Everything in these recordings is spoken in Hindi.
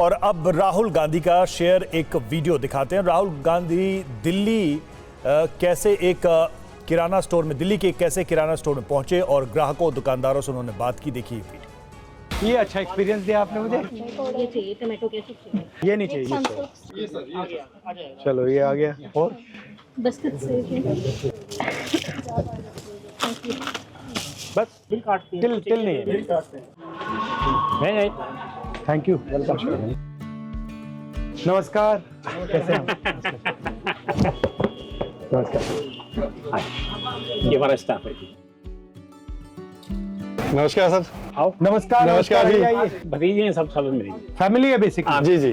और अब राहुल गांधी का शेयर एक वीडियो दिखाते हैं। राहुल गांधी दिल्ली कैसे एक किराना स्टोर में, दिल्ली के कैसे किराना स्टोर में पहुंचे और ग्राहकों दुकानदारों से उन्होंने बात की। देखिए वीडियो। ये अच्छा एक्सपीरियंस दिया आपने मुझे। ये चाहिए टमाटो केचप चाहिए। ये नहीं चाहिए, ये सर आ गया। चलो ये आ गया। और बिस्किट से बस बिल काटते हैं। तिल नहीं है। बिल काटते हैं। नहीं, थैंक यू, वेलकम। नमस्कार, कैसे हैं आप? नमस्कार। ये हमारा स्टाफ है। नमस्कार सर। आओ। नमस्कार। नमस्कार जी। भतीजे हैं सब मेरी। फैमिली है बेसिकली। जी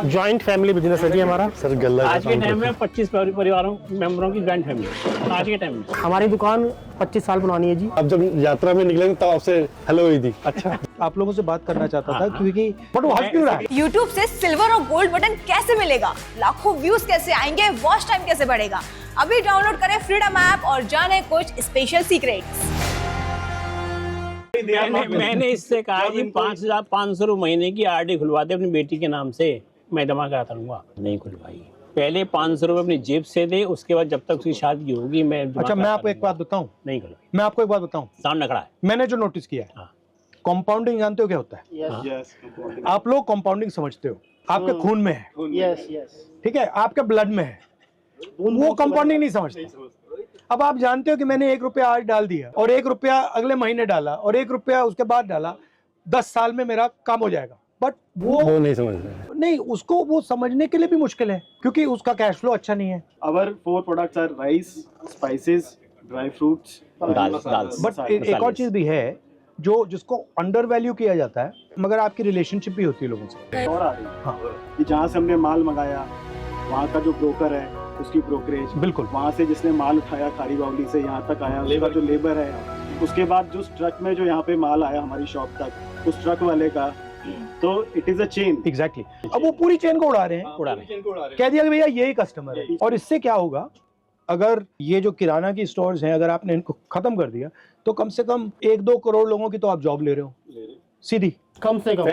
जॉइंट फैमिली बिजनेस है जी हमारा। सर गल्ला आज के टाइम में 25 परिवारों मेंबरों की जॉइंट फैमिली आज के टाइम में। हमारी दुकान 25 साल पुरानी है जी। अब जब यात्रा में निकलेंगे तब आपसे हेलो हुई थी। अच्छा, आप लोगों से बात करना चाहता था क्योंकि बट वो हंस क्यों रहा है? YouTube से सिल्वर और गोल्ड बटन कैसे मिलेगा, लाखों व्यूज कैसे आएंगे, वॉच टाइम कैसे बढ़ेगा। अभी डाउनलोड करें फ्रीडम ऐप और जाने कुछ स्पेशल सीक्रेट्स। मैंने इससे कहा जी 5,500 रुपये महीने की आरडी खुलवा दे अपनी बेटी के नाम से, मैं जमा कराता रहूंगा। नहीं खुलवाई। पहले 500 रुपये अपनी जेब से दे, उसके बाद जब तक उसकी शादी होगी मैं। अच्छा, मैं आपको एक बात बताऊं। नहीं खुलवाई। मैं आपको एक बात बताऊं, सामने खड़ा है। मैंने जो नोटिस किया है, कंपाउंडिंग जानते हो क्या होता है? आप लोग कंपाउंडिंग समझते हो, आपके खून में है, ठीक है, आपके ब्लड में है, वो कंपाउंडिंग नहीं समझते। अब आप जानते हो कि मैंने 1 रुपया आज डाल दिया और 1 रुपया अगले महीने डाला और 1 रुपया उसके बाद डाला, 10 साल में मेरा काम हो जाएगा। बट वो नहीं समझ रहे। नहीं, उसको वो समझने के लिए भी मुश्किल है क्योंकि उसका कैश फ्लो अच्छा नहीं है। Our 4 products are rice, spices, dry fruits, dal. But एक और चीज भी है जो जिसको अंडर वैल्यू किया जाता है, मगर आपकी रिलेशनशिप भी होती है लोगों से। और आ रही है हाँ। कि जहाँ से हमने माल मंगाया वहाँ का जो ब्रोकर है उसकी ब्रोकरेज, बिल्कुल। वहाँ से जिसने माल उठाया खारी बावली से यहाँ तक आया उसका जो लेबर है, उसके बाद जो ट्रक में जो यहाँ पे माल आया हमारी शॉप तक उस ट्रक वाले का, तो it is a chain. Exactly. अब वो पूरी चेन को उड़ा रहे हैं, कह दिया कि भैया यही कस्टमर है। और इससे क्या होगा, अगर ये जो किराना की स्टोर्स हैं अगर आपने इनको खत्म कर दिया तो कम से कम 1-2 करोड़ लोगों की तो आप जॉब ले रहे हो सीधी। कम से कम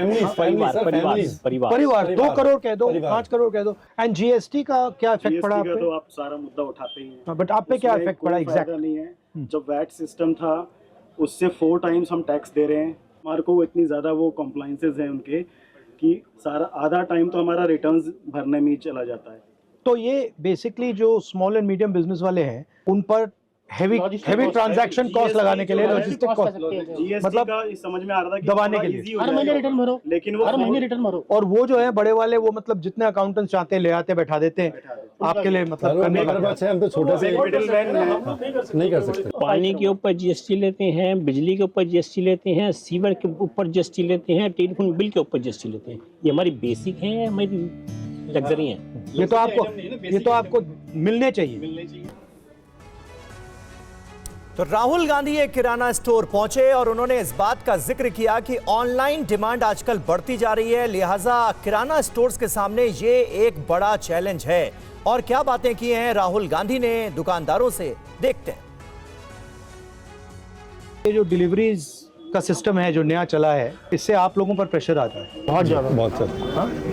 परिवार 2 करोड़ कह दो, 5 करोड़ कह दो। एंड जीएसटी का क्या इफेक्ट पड़ा आप पे? तो आप सारा मुद्दा उठाते हैं, बट आप पे क्या उसमें इफेक्ट पड़ा कोई फायदा एग्जैक्ट? नहीं है। जब वैट सिस्टम था उससे 4 टाइम्स हम टैक्स दे रहे हैं। हमारे को इतनी ज़्यादा वो कॉम्प्लाइंसेस हैं उनके कि सारा आधा टाइम तो हमारा रिटर्न्स भरने में ही चला जाता है। तो ये बेसिकली जो स्मॉल एंड मीडियम बिजनेस वाले हैं उन पर हैवी ट्रांजैक्शन कॉस्ट लगाने के लिए लॉजिस्टिक कॉस्ट, जीएसटी मतलब का समझ में आ रहा था कि दबाने थोड़ा के लिए। easy हो हर महीने जाएगा। रिटर्न भरो, लेकिन वो हर महीने रिटर्न भरो। और वो जो है बड़े वाले, वो मतलब जितने अकाउंटेंट्स चाहते हैं ले आते बैठा देते हैं आपके लिए, मतलब करने का। हम तो छोटे से मिडिलमैन है, नहीं कर सकते। पानी के ऊपर जीएसटी लेते हैं, बिजली के ऊपर जीएसटी लेते हैं, सीवर के ऊपर जीएसटी लेते हैं, टेलीफोन बिल के ऊपर जीएसटी लेते हैं। ये हमारी बेसिक है, हमारी लग्जरी है। ये तो आपको मिलने चाहिए। तो राहुल गांधी एक किराना स्टोर पहुंचे और उन्होंने इस बात का जिक्र किया कि ऑनलाइन डिमांड आजकल बढ़ती जा रही है, लिहाजा किराना स्टोर्स के सामने ये एक बड़ा चैलेंज है। और क्या बातें की हैं राहुल गांधी ने दुकानदारों से, देखते हैं। ये जो डिलीवरीज का सिस्टम है जो नया चला है, इससे आप लोगों पर प्रेशर आता है बहुत ज्यादा। बहुत सर।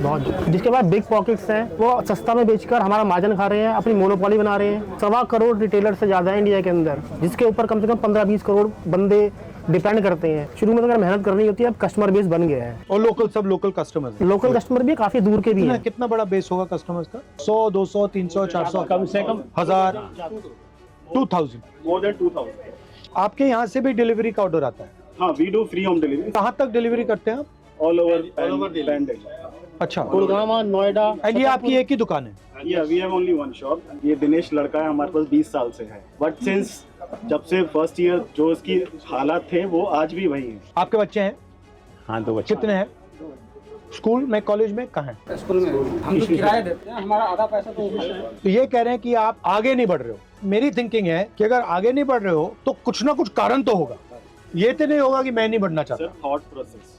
बहुत ज्यादा। जिसके बाद बिग पॉकेट्स हैं, वो सस्ता में बेचकर हमारा मार्जिन खा रहे हैं, अपनी मोनोपोली बना रहे हैं। 1.25 करोड़ रिटेलर से ज्यादा है इंडिया के अंदर, जिसके ऊपर कम से कम 15-20 करोड़ बंदे डिपेंड करते हैं। शुरू में तो अगर मेहनत करनी होती है, अब कस्टमर बेस बन गया है। और लोकल कस्टमर, लोकल कस्टमर भी काफी दूर के भी हैं। कितना बड़ा बेस होगा कस्टमर्स का? 100, 200, 300, 400, कम से कम 1000, 2000, more than 2000। आपके यहाँ से भी डिलीवरी का ऑर्डर आता है? हाँ, we do free home delivery कहाँ तक डिलीवरी करते हैं आप? all over Delhi। अच्छा, गुड़गांव, नोएडा। एंड ये आपकी एक ही दुकान है? Yeah, we have only one shop। ये दिनेश लड़का है, हमारे पास 20 साल से है। बट सिंस जब से फर्स्ट ईयर जो उसकी हालात थे वो आज भी वही है। आपके बच्चे हैं? हाँ, 2 बच्चे। कितने हैं? स्कूल में, कॉलेज में, कहाँ हैं? स्कूल में हम तो किराया देते हैं, हमारा आधा पैसा तो तो ये कह रहे हैं कि आप आगे नहीं बढ़ रहे हो। मेरी थिंकिंग है कि अगर आगे नहीं बढ़ रहे हो तो कुछ ना कुछ कारण तो होगा। ये तो नहीं होगा कि मैं नहीं बढ़ना चाहता। Sir, thought process